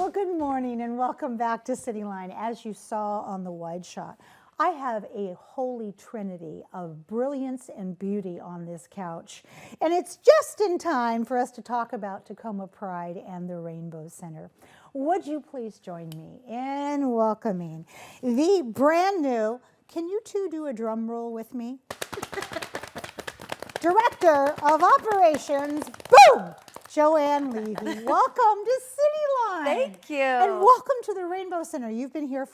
Well, good morning and welcome back to Cityline. As you saw on the wide shot, I have a holy trinity of brilliance and beauty on this couch. And it's just in time for us to talk about Tacoma Pride and the Rainbow Center. Would you please join me in welcoming the brand new, can you two do a drum roll with me? Director of Operations, boom! Joanne Levy. Welcome to Cityline. Thank you. And welcome to the Rainbow Center. You've been here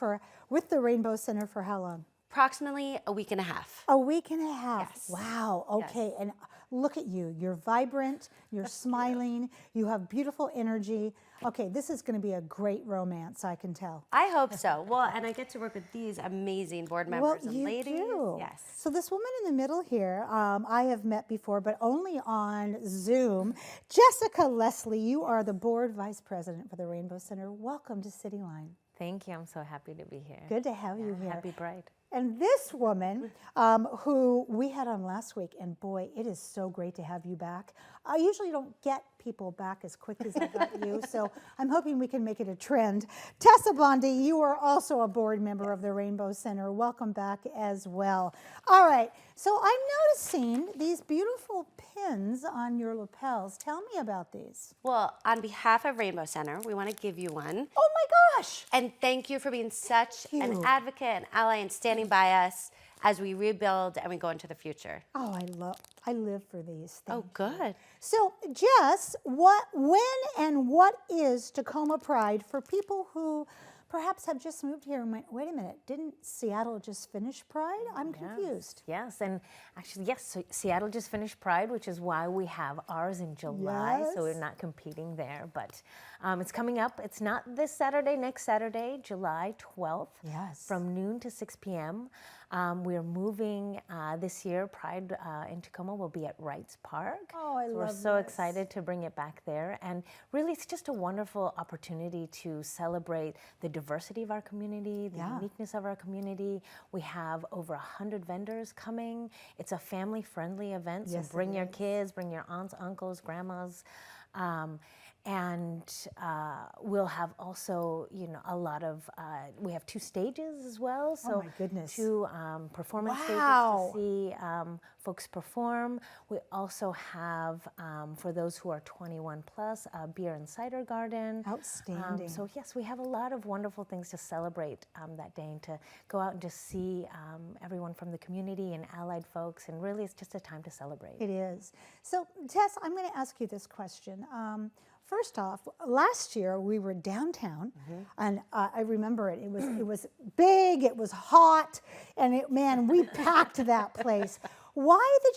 with the Rainbow Center for how long? Approximately a week and a half. A week and a half. Yes. Wow. Okay. Yes. And look at you. You're vibrant. You're smiling. You have beautiful energy. Okay. This is going to be a great romance, I can tell. I hope so. Well, and I get to work with these amazing board members Well, and you ladies. do. Yes. So this woman in the middle here, I have met before, but only on Zoom. Jessica Leslie, you are the board vice president for the Rainbow Center. Welcome to Cityline. Thank you. I'm so happy to be here. Good to have you here. Happy Pride. And this woman, who we had on last week, and boy, it is so great to have you back. I usually don't get people back as quick as I got you, so I'm hoping we can make it a trend. Tessa Bondi, you are also a board member of the Rainbow Center. Welcome back as well. All right, so I'm noticing these beautiful pins on your lapels. Tell me about these. Well, on behalf of Rainbow Center, we want to give you one. Oh my gosh! And thank you for being such Thank an you. advocate and ally and standing by us as we rebuild and we go into the future. Oh, I live for these. Oh, Thank you. good. So, Jess, when and what is Tacoma Pride for people who perhaps have just moved here and went, wait a minute, didn't Seattle just finish Pride? I'm confused. Yes, and actually, yes, so Seattle just finished Pride, which is why we have ours in July, so we're Yes. not competing there. But it's coming up. It's not this Saturday, next Saturday, July 12th, Yes. from noon to 6 p.m. We're moving this year. Pride in Tacoma will be at Wrights Park. Oh, I so love we're so this. excited to bring it back there. And really, it's just a wonderful opportunity to celebrate the diversity of our community, the Yeah. uniqueness of our community. We have over 100 vendors coming. It's a family-friendly event, so Yes, it bring your is. kids, bring your aunts, uncles, grandmas. And we'll have also, a lot of, we have 2 stages as well. So my goodness. 2 performance Wow. stages to see folks perform. We also have, for those who are 21 plus, a beer and cider garden. Outstanding. So yes, we have a lot of wonderful things to celebrate that day and to go out and just see everyone from the community and allied folks. And really, it's just a time to celebrate. It is. So, Tess, I'm going to ask you this question. First off, last year we were downtown, and I remember it. It was big, it was hot, and man, we packed that place. Why the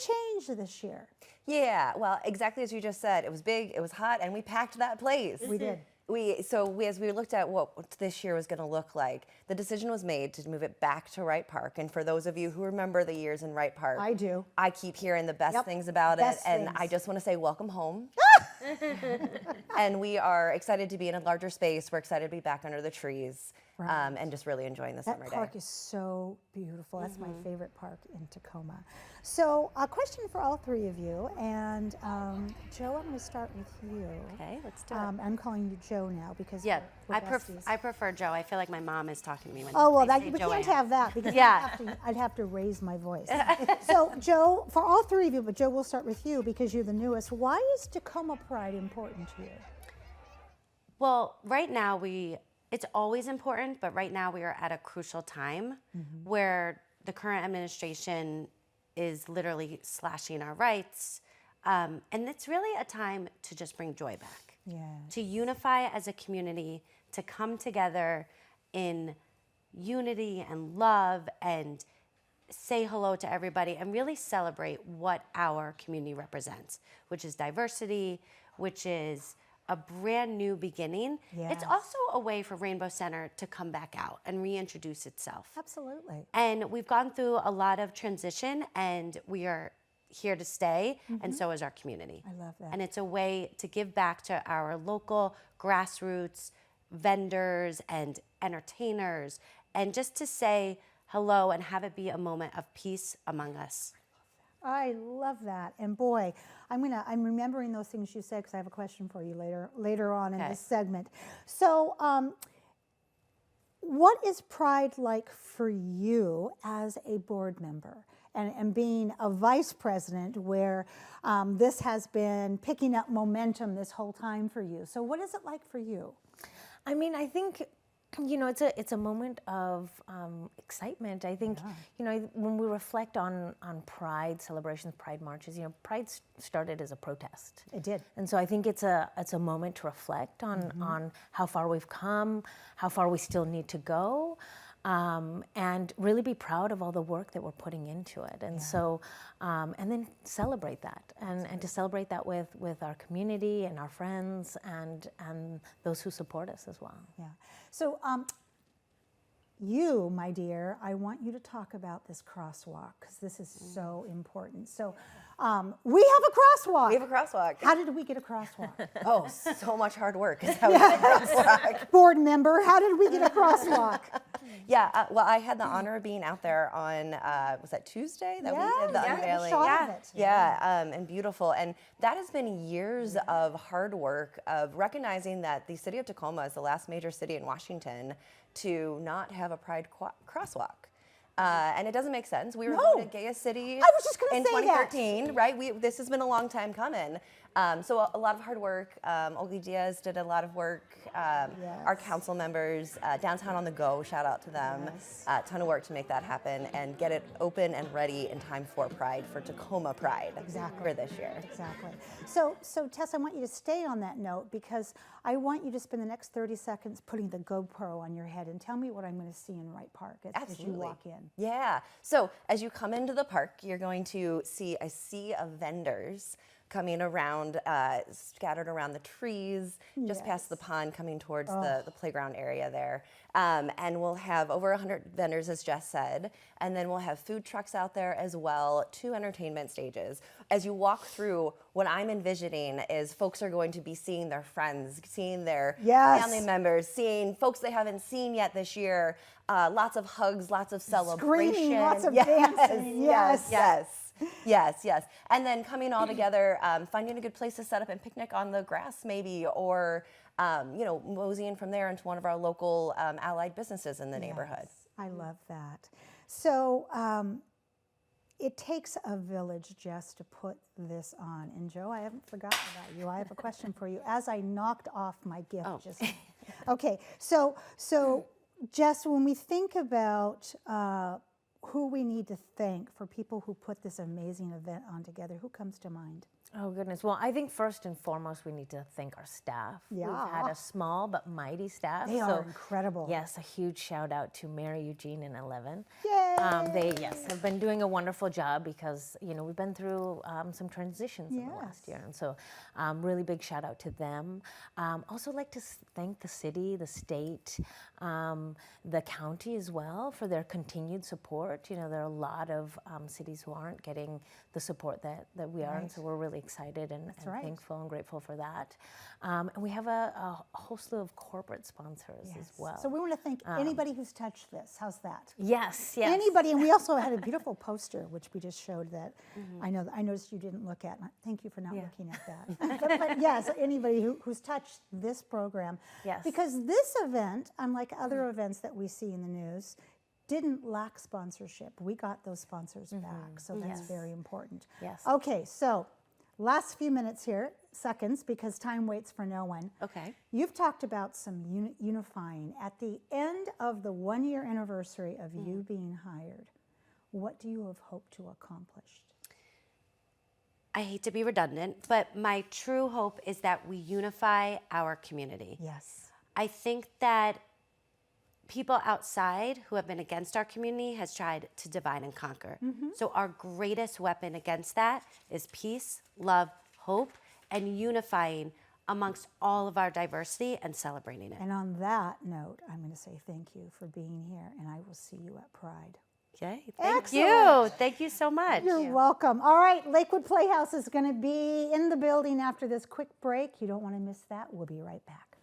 change this year? Yeah, well, exactly as you just said. It was big, it was hot, and we packed that place. We did. As we looked at what this year was going to look like, the decision was made to move it back to Wright Park. And for those of you who remember the years in Wright Park, I do. I keep hearing the best Yep, things about best it, and things. I just want to say welcome home. And we are excited to be in a larger space. We're excited to be back under the trees, and just really enjoying the That summer park day. is so beautiful. That's my favorite park in Tacoma. So, a question for all 3 of you. And Joe, I'm going to start with you. Okay, let's do it. I'm calling you Joe now because Yeah, we're I besties. prefer Joe. I feel like my mom is talking to me when Oh, well, I say we Joanne. can't have that because Yeah. I'd have to raise my voice. So, Joe, for all 3 of you, but Joe, we'll start with you because you're the newest. Why is Tacoma Pride important to you? Well, right now it's always important, but right now we are at a crucial time where the current administration is literally slashing our rights. And it's really a time to just bring joy back. Yeah. To unify as a community, to come together in unity and love and say hello to everybody and really celebrate what our community represents, which is diversity, which is a brand new beginning. It's Yes. also a way for Rainbow Center to come back out and reintroduce itself. Absolutely. And we've gone through a lot of transition and we are here to stay, and so is our community. I love that. And it's a way to give back to our local grassroots vendors and entertainers, and just to say hello and have it be a moment of peace among us. I love that. And boy, I'm remembering those things you said because I have a question for you later on in this segment. So, what is Pride like for you as a board member and being a vice president where this has been picking up momentum this whole time for you? So what is it like for you? I mean, I think, you know, it's a moment of excitement. I think, you know, when we reflect on Pride celebrations, Pride marches, you know, Pride started as a protest. It did. And so I think it's a moment to reflect on how far we've come, how far we still need to go. And really be proud of all the work that we're putting into it. And so, and then celebrate that. And to celebrate that with our community and our friends and those who support us as well. Yeah. So, you, my dear, I want you to talk about this crosswalk because this is so important. So, we have a crosswalk. We have a crosswalk. How did we get a crosswalk? Oh, so much hard work is how we get a crosswalk. Board member, how did we get a crosswalk? Yeah, well, I had the honor of being out there on, was that Tuesday that we did the unveiling? Shot of it. Yeah, and beautiful. And that has been years of hard work of recognizing that the city of Tacoma is the last major city in Washington to not have a Pride crosswalk. And it doesn't make sense. We were voted gayest city I was just gonna in say 2013, right? This has been a long time coming. So a lot of hard work. Olga Diaz did a lot of work. Our council members, Downtown on the Go, shout out to them. A ton of work to make that happen and get it open and ready in time for Pride, for Tacoma Pride for this year. Exactly. So Tess, I want you to stay on that note because I want you to spend the next 30 seconds putting the GoPro on your head and tell me what I'm going to see in Wright Park as you walk in. Yeah. So as you come into the park, you're going to see a sea of vendors coming around, scattered around the trees, just past the pond, coming towards the playground area there. And we'll have over 100 vendors, as Jess said, and then we'll have food trucks out there as well, 2 entertainment stages. As you walk through, what I'm envisioning is folks are going to be seeing their friends, seeing their family members, seeing folks they haven't seen yet this year, lots of hugs, lots of celebration. Screaming, lots of dancing. Yes. And then coming all together, finding a good place to set up and picnic on the grass maybe, or, moseying from there into one of our local allied businesses in the neighborhood. I love that. So it takes a village, Jess, to put this on. And Joe, I haven't forgotten about you. I have a question for you as I knocked off my gift just now. Okay, so Jess, when we think about who we need to thank for people who put this amazing event on together, who comes to mind? Oh, goodness. Well, I think first and foremost, we need to thank our staff. Yeah. We've had a small but mighty staff. They are incredible. Yes, a huge shout out to Mary, Eugene, and 11. Yay! They, have been doing a wonderful job because, we've been through some transitions in the last year. And so really big shout out to them. Also like to thank the city, the state, the county as well for their continued support. There are a lot of cities who aren't getting the support that we are. And so we're really excited and thankful and grateful for that. And we have a whole slew of corporate sponsors as well. So we want to thank anybody who's touched this. How's that? Yes. Anybody, and we also had a beautiful poster which we just showed that I noticed you didn't look at. Thank you for not looking at that. but yes, anybody who's touched this program. Yes. Because this event, unlike other events that we see in the news, didn't lack sponsorship. We got those sponsors back, so that's very important. Yes. Okay, so last few minutes here, seconds, because time waits for no one. Okay. You've talked about some unifying. At the end of the 1-year anniversary of you being hired, what do you have hoped to accomplish? I hate to be redundant, but my true hope is that we unify our community. Yes. I think that people outside who have been against our community has tried to divide and conquer. So our greatest weapon against that is peace, love, hope, and unifying amongst all of our diversity and celebrating it. And on that note, I'm going to say thank you for being here, and I will see you at Pride. Okay, thank Excellent. you. Thank you so much. You're welcome. All right, Lakewood Playhouse is going to be in the building after this quick break. You don't want to miss that. We'll be right back.